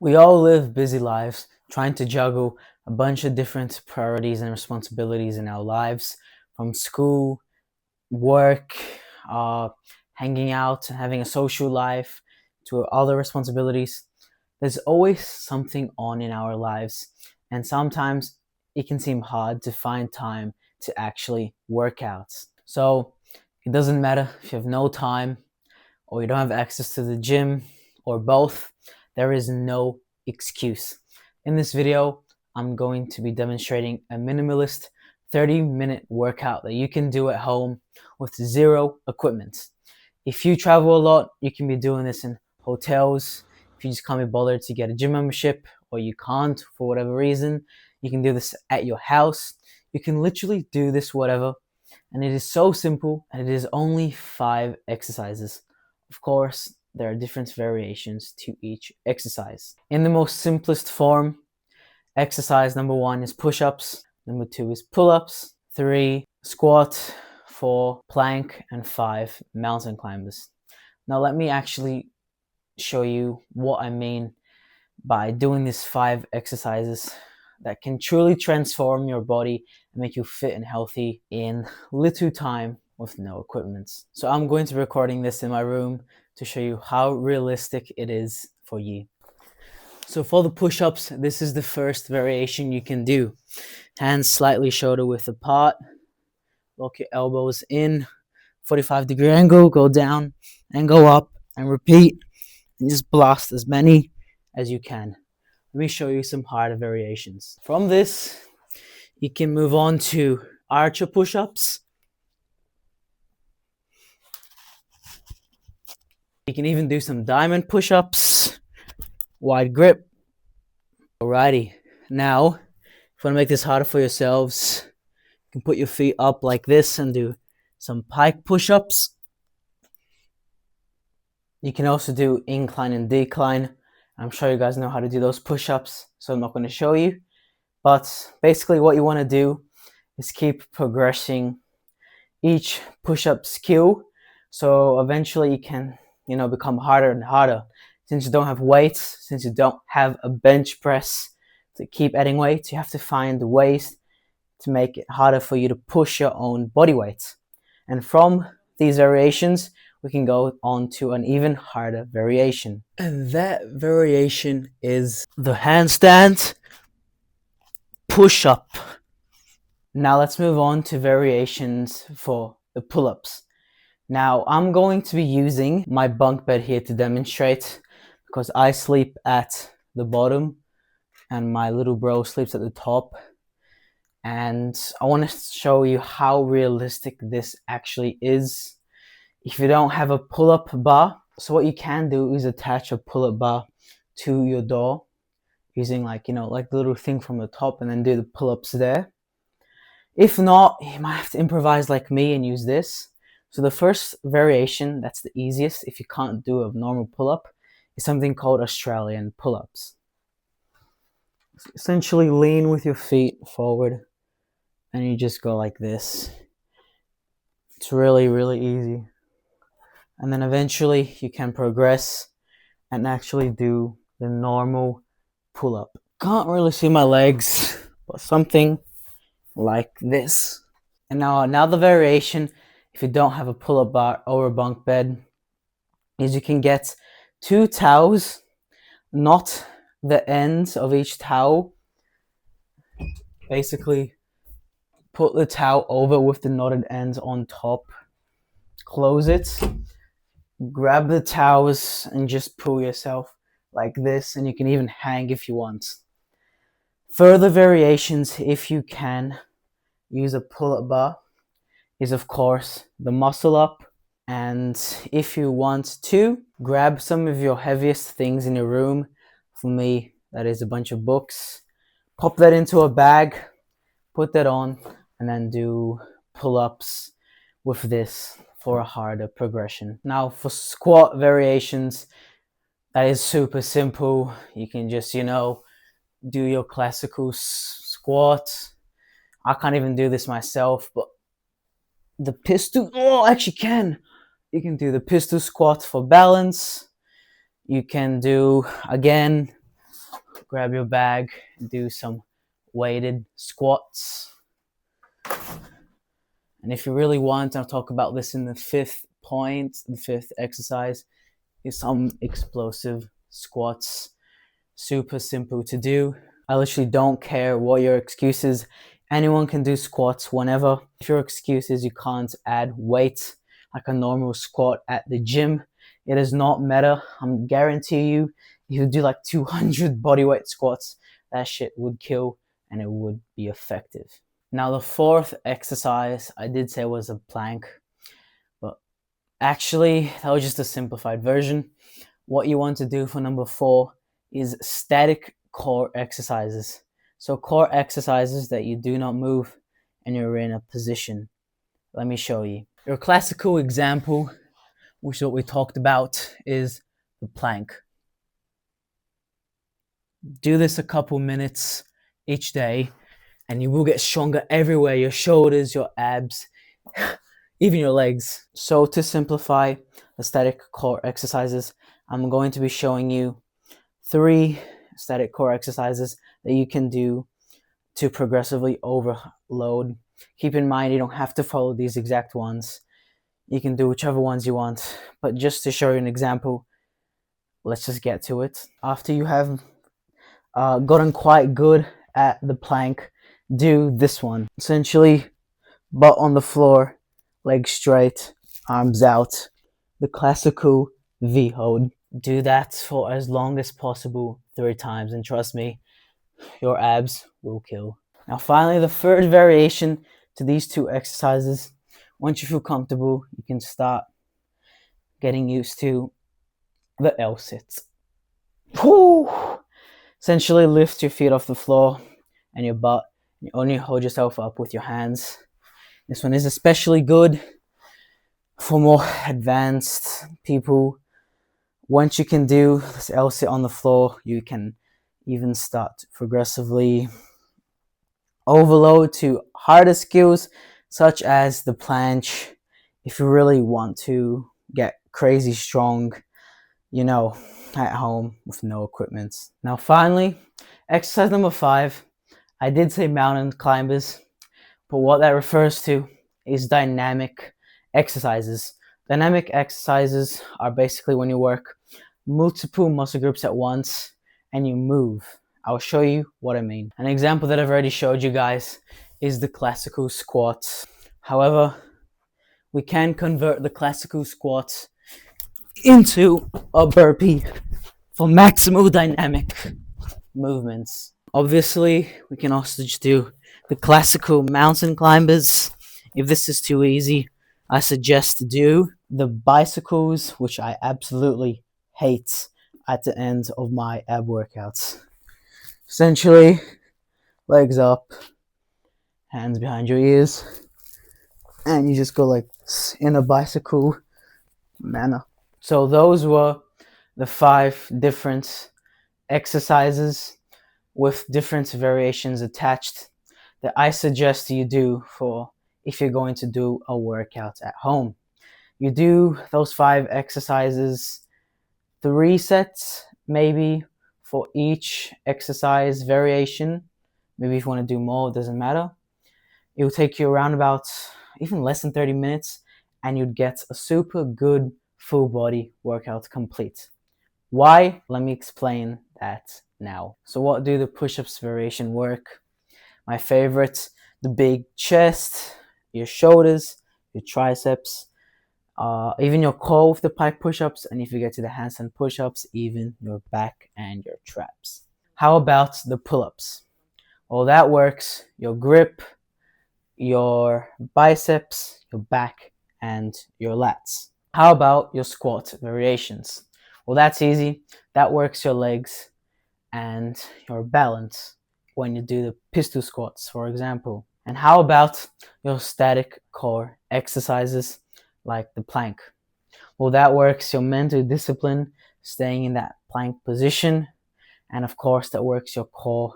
We all live busy lives trying to juggle a bunch of different priorities and responsibilities in our lives, from school, work, uh, hanging out, and having a social life, to other responsibilities. There's always something on in our lives, and sometimes it can seem hard to find time to actually work out. So it doesn't matter if you have no time or you don't have access to the gym or both, there is no excuse. In this video, I'm going to be demonstrating a minimalist 30-minute workout that you can do at home with zero equipment. If you travel a lot, you can be doing this in hotels. If you just can't be bothered to get a gym membership or you can't for whatever reason, you can do this at your house. You can literally do this whatever, and it is so simple, and it is only 5 exercises. Of course, there are different variations to each exercise. In the most simplest form, exercise number 1 is push-ups, number 2 is pull-ups, 3 squat, 4 plank, and 5 mountain climbers. Now let me actually show you what I mean by doing these 5 exercises that can truly transform your body and make you fit and healthy in little time with no equipment. So I'm going to be recording this in my room to show you how realistic it is for you. So for the push-ups, this is the first variation you can do. Hands slightly shoulder width apart, lock your elbows in, 45-degree angle, go down and go up and repeat, and just blast as many as you can. Let me show you some harder variations. From this, you can move on to archer push-ups. You can even do some diamond push-ups, wide grip. Alrighty, now, if you want to make this harder for yourselves, you can put your feet up like this and do some pike push-ups. You can also do incline and decline. I'm sure you guys know how to do those push-ups, so I'm not going to show you. But basically what you want to do is keep progressing each push-up skill, so eventually you can, become harder and harder. Since you don't have weights, since you don't have a bench press to keep adding weight, you have to find ways to make it harder for you to push your own body weight. And from these variations, we can go on to an even harder variation. And that variation is the handstand push-up. Now let's move on to variations for the pull-ups. Now I'm going to be using my bunk bed here to demonstrate, because I sleep at the bottom and my little bro sleeps at the top. And I want to show you how realistic this actually is. If you don't have a pull-up bar, so what you can do is attach a pull-up bar to your door using like the little thing from the top, and then do the pull-ups there. If not, you might have to improvise like me and use this. So the first variation, that's the easiest if you can't do a normal pull-up, is something called Australian pull-ups. Essentially lean with your feet forward and you just go like this. It's really, really easy. And then eventually you can progress and actually do the normal pull-up. Can't really see my legs, but something like this. And now another variation, if you don't have a pull-up bar or a bunk bed, is you can get 2 towels, knot the ends of each towel. Basically, put the towel over with the knotted ends on top, close it, grab the towels and just pull yourself like this, and you can even hang if you want. Further variations, if you can use a pull-up bar, is of course the muscle up. And if you want to, grab some of your heaviest things in your room. For me, that is a bunch of books. Pop that into a bag, put that on, and then do pull-ups with this for a harder progression. Now for squat variations, that is super simple. You can just, do your classical squat. I can't even do this myself, but the pistol, actually can. You can do the pistol squat for balance. You can do, again, grab your bag, do some weighted squats. And if you really want, I'll talk about this in the fifth point, the fifth exercise, is some explosive squats. Super simple to do. I literally don't care what your excuse is. Anyone can do squats whenever. If your excuse is you can't add weight like a normal squat at the gym, it does not matter. I'm guarantee you, if you do like 200 bodyweight squats, that shit would kill and it would be effective. Now the fourth exercise I did say was a plank, but actually that was just a simplified version. What you want to do for number 4 is static core exercises. So core exercises that you do not move and you're in a position. Let me show you. Your classical example, which is what we talked about, is the plank. Do this a couple minutes each day and you will get stronger everywhere, your shoulders, your abs, even your legs. So to simplify the static core exercises, I'm going to be showing you 3 static core exercises that you can do to progressively overload. Keep in mind, you don't have to follow these exact ones. You can do whichever ones you want. But just to show you an example, let's just get to it. After you have gotten quite good at the plank, do this one. Essentially, butt on the floor, legs straight, arms out. The classical V hold. Do that for as long as possible, 3 times, and trust me, your abs will kill. Now finally, the third variation to these 2 exercises. Once you feel comfortable, you can start getting used to the L sit. Whew! Essentially lift your feet off the floor and your butt. You only hold yourself up with your hands. This one is especially good for more advanced people. Once you can do this L sit on the floor, you can even start to progressively overload to harder skills such as the planche. If you really want to get crazy strong, at home with no equipment. Now finally, exercise number 5. I did say mountain climbers, but what that refers to is dynamic exercises. Dynamic exercises are basically when you work multiple muscle groups at once and you move. I'll show you what I mean. An example that I've already showed you guys is the classical squats. However, we can convert the classical squats into a burpee for maximal dynamic movements. Obviously, we can also just do the classical mountain climbers. If this is too easy, I suggest to do the bicycles, which I absolutely hate at the end of my ab workouts. Essentially, legs up, hands behind your ears, and you just go like this in a bicycle manner. So those were the 5 different exercises with different variations attached that I suggest you do for if you're going to do a workout at home. You do those 5 exercises, 3 sets maybe for each exercise variation. Maybe if you want to do more, it doesn't matter. It will take you around about even less than 30 minutes and you'd get a super good full body workout complete. Why? Let me explain that now. So what do the push-ups variation work? My favorite, the big chest, your shoulders, your triceps, even your core with the pike push-ups, and if you get to the handstand push-ups, even your back and your traps. How about the pull-ups? Well, that works your grip, your biceps, your back, and your lats. How about your squat variations? Well, that's easy. That works your legs and your balance when you do the pistol squats, for example. And how about your static core exercises like the plank? Well, that works your mental discipline, staying in that plank position. And of course, that works your core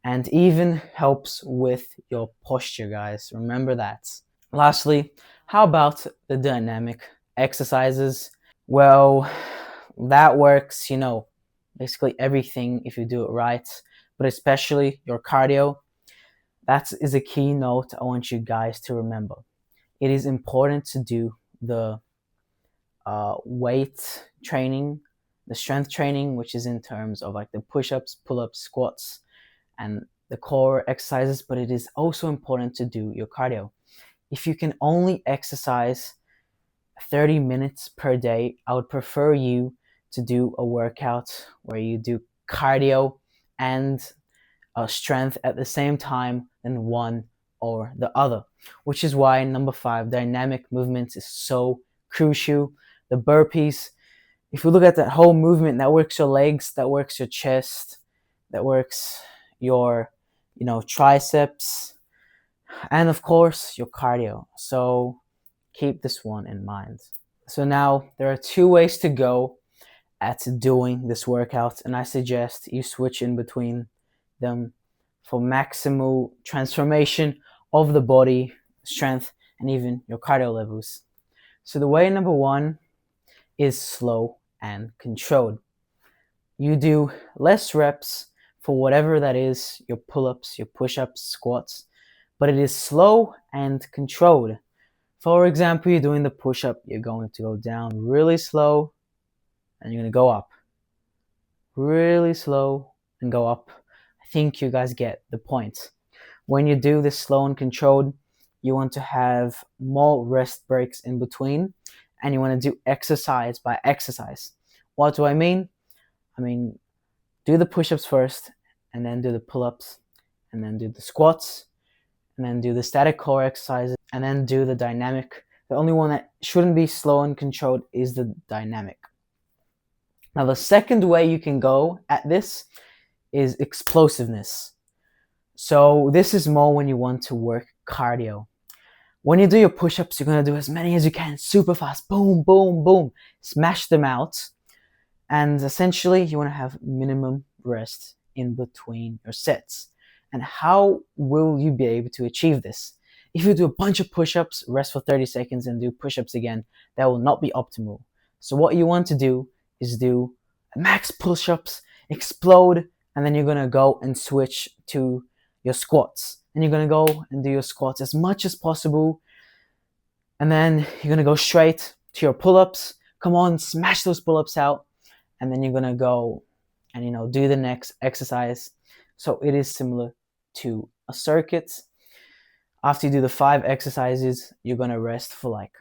and even helps with your posture, guys. Remember that. Lastly, how about the dynamic exercises? Well, that works, basically everything if you do it right, but especially your cardio. That is a key note I want you guys to remember. It is important to do the weight training, the strength training, which is in terms of like the push-ups, pull-ups, squats, and the core exercises, but it is also important to do your cardio. If you can only exercise 30 minutes per day, I would prefer you to do a workout where you do cardio and strength at the same time than one or the other, which is why number 5, dynamic movements, is so crucial. The burpees, if you look at that whole movement, that works your legs, that works your chest, that works your triceps, and of course your cardio. So keep this one in mind. So now there are 2 ways to go at doing this workout, and I suggest you switch in between them for maximal transformation of the body, strength, and even your cardio levels. So the way number 1 is slow and controlled. You do less reps for whatever that is, your pull-ups, your push-ups, squats, but it is slow and controlled. For example, you're doing the push-up, you're going to go down really slow, and you're going to go up really slow and go up. I think you guys get the point. When you do this slow and controlled, you want to have more rest breaks in between, and you want to do exercise by exercise. What do I mean? I mean, do the push-ups first, and then do the pull-ups, and then do the squats, and then do the static core exercises, and then do the dynamic. The only one that shouldn't be slow and controlled is the dynamic. Now, the second way you can go at this is explosiveness. So this is more when you want to work cardio. When you do your push-ups, you're going to do as many as you can, super fast, boom, boom, boom, smash them out. And essentially, you want to have minimum rest in between your sets. And how will you be able to achieve this? If you do a bunch of push-ups, rest for 30 seconds, and do push-ups again, that will not be optimal. So what you want to do is do max push-ups, explode, and then you're going to go and switch to your squats. And you're going to go and do your squats as much as possible. And then you're going to go straight to your pull-ups. Come on, smash those pull-ups out. And then you're going to go and, do the next exercise. So it is similar to a circuit. After you do the 5 exercises, you're going to rest for like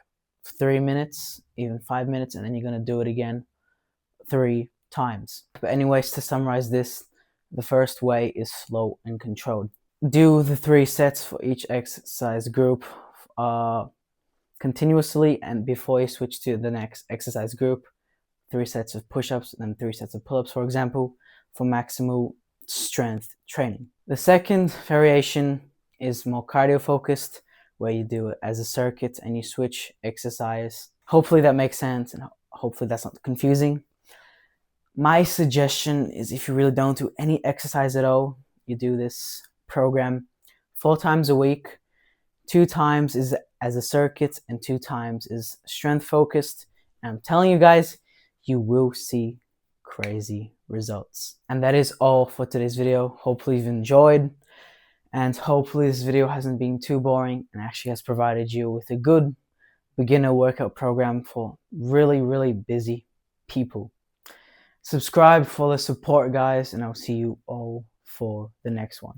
3 minutes, even 5 minutes, and then you're going to do it again 3 times. But anyways, to summarize this, the first way is slow and controlled. Do the 3 sets for each exercise group continuously, and before you switch to the next exercise group, 3 sets of push-ups and 3 sets of pull-ups, for example, for maximal strength training. The second variation is more cardio focused, where you do it as a circuit and you switch exercise. Hopefully that makes sense, and hopefully that's not confusing. My suggestion is, if you really don't do any exercise at all, you do this program 4 times a week. 2 times is as a circuit and 2 times is strength focused. And I'm telling you guys, you will see crazy results. And that is all for today's video. Hopefully you've enjoyed, and hopefully this video hasn't been too boring and actually has provided you with a good beginner workout program for really, really busy people. Subscribe for the support, guys, and I'll see you all for the next one.